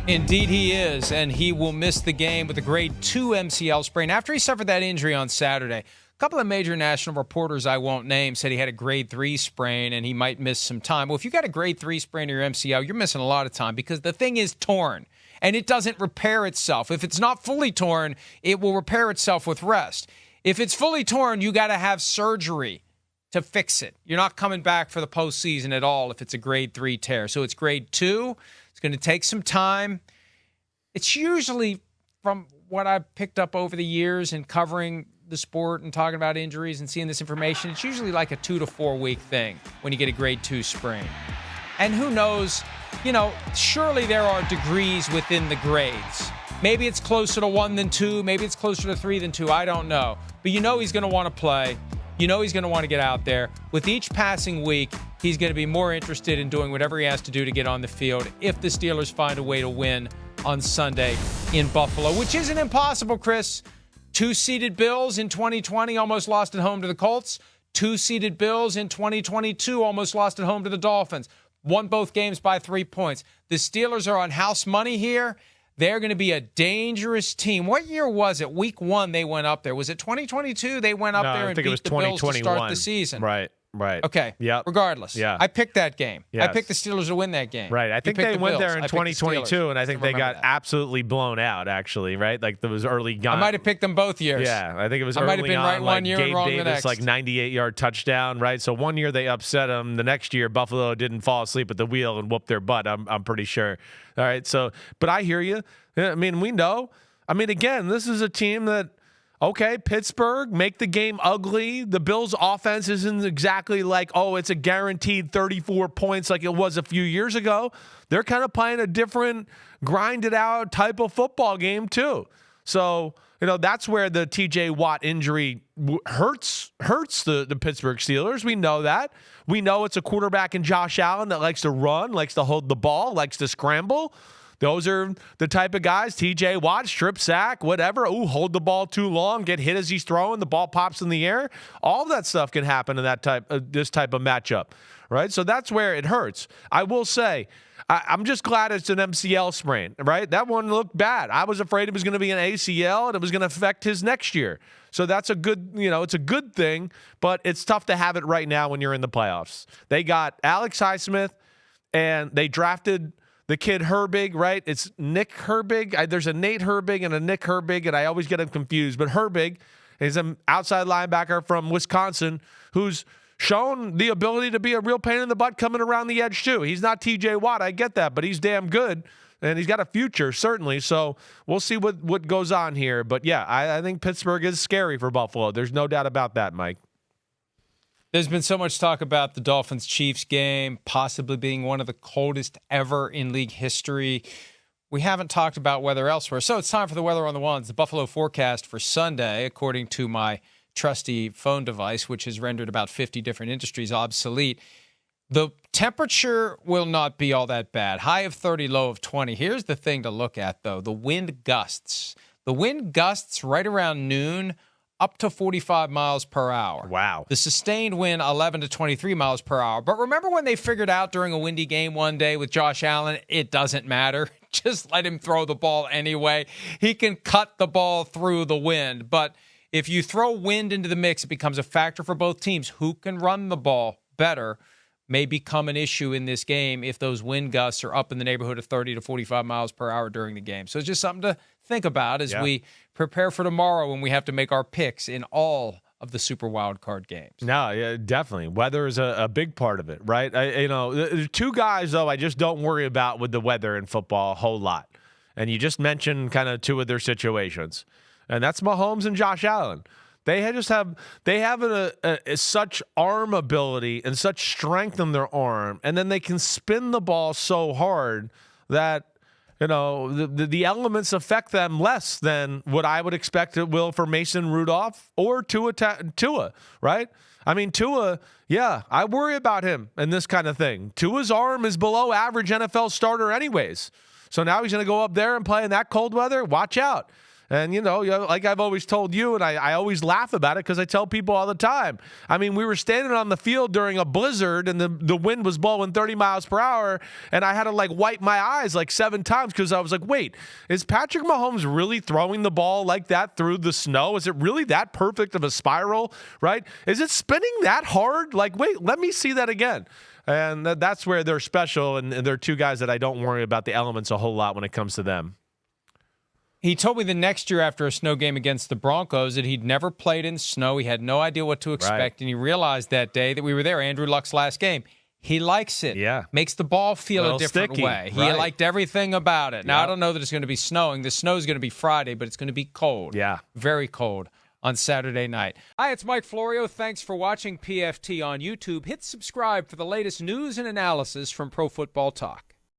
Indeed he is, and he will miss the game with a grade 2 MCL sprain after he suffered that injury on Saturday. A couple of major national reporters I won't name said he had a grade 3 sprain and he might miss some time. Well, if you got a grade 3 sprain in your MCL, you're missing a lot of time because the thing is torn and it doesn't repair itself. If it's not fully torn, it will repair itself with rest. If it's fully torn, you got to have surgery to fix it. You're not coming back for the postseason at all if it's a grade 3 tear. So it's grade 2. It's going to take some time. It's usually, from what I've picked up over the years in covering the sport and talking about injuries and seeing this information, it's usually like a 2 to 4 week thing when you get a grade 2 sprain. And who knows, surely there are degrees within the grades. Maybe it's closer to 1 than 2. Maybe it's closer to 3 than 2. I don't know. But he's going to want to play. He's going to want to get out there. With each passing week, he's going to be more interested in doing whatever he has to do to get on the field if the Steelers find a way to win on Sunday in Buffalo, which isn't impossible, Chris. 2-seeded Bills in 2020 almost lost at home to the Colts. 2-seeded Bills in 2022 almost lost at home to the Dolphins. Won both games by 3 points. The Steelers are on house money here. They're going to be a dangerous team. What year was it? Week 1 they went up there. Was it 2022? They went up there and beat the Bills to start the season. Right. Okay. Yep. Regardless. Yeah. I picked that game. Yes. I picked the Steelers to win that game. Right. I think they went there in 2022, and I think they got that. absolutely blown out, actually, right? Like, there was early I might have picked them both years. Yeah. I think it was I early might have been on, right one year Gabe and wrong Davis, the next. 98-yard touchdown, right? So one year they upset them. The next year, Buffalo didn't fall asleep at the wheel and whoop their butt, I'm pretty sure. All right. So, but I hear you. I mean, we know. I mean, again, this is a team that, okay, Pittsburgh, make the game ugly. The Bills' offense isn't exactly like, it's a guaranteed 34 points like it was a few years ago. They're kind of playing a different, grinded-out type of football game, too. So, that's where the T.J. Watt injury hurts the Pittsburgh Steelers. We know that. We know it's a quarterback in Josh Allen that likes to run, likes to hold the ball, likes to scramble. Those are the type of guys, T.J. Watt, strip sack, whatever. Hold the ball too long, get hit as he's throwing, the ball pops in the air. All of that stuff can happen in this type of matchup, right? So that's where it hurts. I will say, I'm just glad it's an MCL sprain, right? That one looked bad. I was afraid it was going to be an ACL and it was going to affect his next year. So that's a good, it's a good thing, but it's tough to have it right now when you're in the playoffs. They got Alex Highsmith and they drafted the kid Herbig, right? It's Nick Herbig. There's a Nate Herbig and a Nick Herbig, and I always get them confused. But Herbig is an outside linebacker from Wisconsin who's shown the ability to be a real pain in the butt coming around the edge, too. He's not T.J. Watt. I get that, but he's damn good, and he's got a future, certainly. So we'll see what goes on here. But, yeah, I think Pittsburgh is scary for Buffalo. There's no doubt about that, Mike. There's been so much talk about the Dolphins-Chiefs game possibly being one of the coldest ever in league history. We haven't talked about weather elsewhere, so it's time for the weather on the ones. The Buffalo forecast for Sunday, according to my trusty phone device, which has rendered about 50 different industries obsolete. The temperature will not be all that bad. High of 30, low of 20. Here's the thing to look at, though. The wind gusts. The wind gusts right around noon up to 45 miles per hour. Wow. The sustained wind, 11 to 23 miles per hour. But remember when they figured out during a windy game one day with Josh Allen, it doesn't matter. Just let him throw the ball anyway. He can cut the ball through the wind. But if you throw wind into the mix, it becomes a factor for both teams. Who can run the ball better may become an issue in this game if those wind gusts are up in the neighborhood of 30 to 45 miles per hour during the game. So it's just something to think about as we prepare for tomorrow when we have to make our picks in all of the Super Wild Card games. No, yeah, definitely. Weather is a big part of it, right? There's two guys, though, I just don't worry about with the weather in football a whole lot. And you just mentioned kind of two of their situations. And that's Mahomes and Josh Allen. They have such arm ability and such strength in their arm, and then they can spin the ball so hard that the elements affect them less than what I would expect it will for Mason Rudolph or Tua, right? I mean, Tua, yeah, I worry about him and this kind of thing. Tua's arm is below average NFL starter anyways. So now he's going to go up there and play in that cold weather? Watch out. And, like I've always told you, and I always laugh about it because I tell people all the time. I mean, we were standing on the field during a blizzard and the wind was blowing 30 miles per hour, and I had to wipe my eyes 7 times because I was like, wait, is Patrick Mahomes really throwing the ball like that through the snow? Is it really that perfect of a spiral, right? Is it spinning that hard? Wait, let me see that again. And that's where they're special, and they're two guys that I don't worry about the elements a whole lot when it comes to them. He told me the next year after a snow game against the Broncos that he'd never played in snow. He had no idea what to expect, right. And he realized that day that we were there, Andrew Luck's last game. He likes it. Yeah. Makes the ball feel a different sticky. way. He Right. liked everything about it. Now, Yep. I don't know that it's going to be snowing. The snow's going to be Friday, but it's going to be cold. Yeah. Very cold on Saturday night. Hi, it's Mike Florio. Thanks for watching PFT on YouTube. Hit subscribe for the latest news and analysis from Pro Football Talk.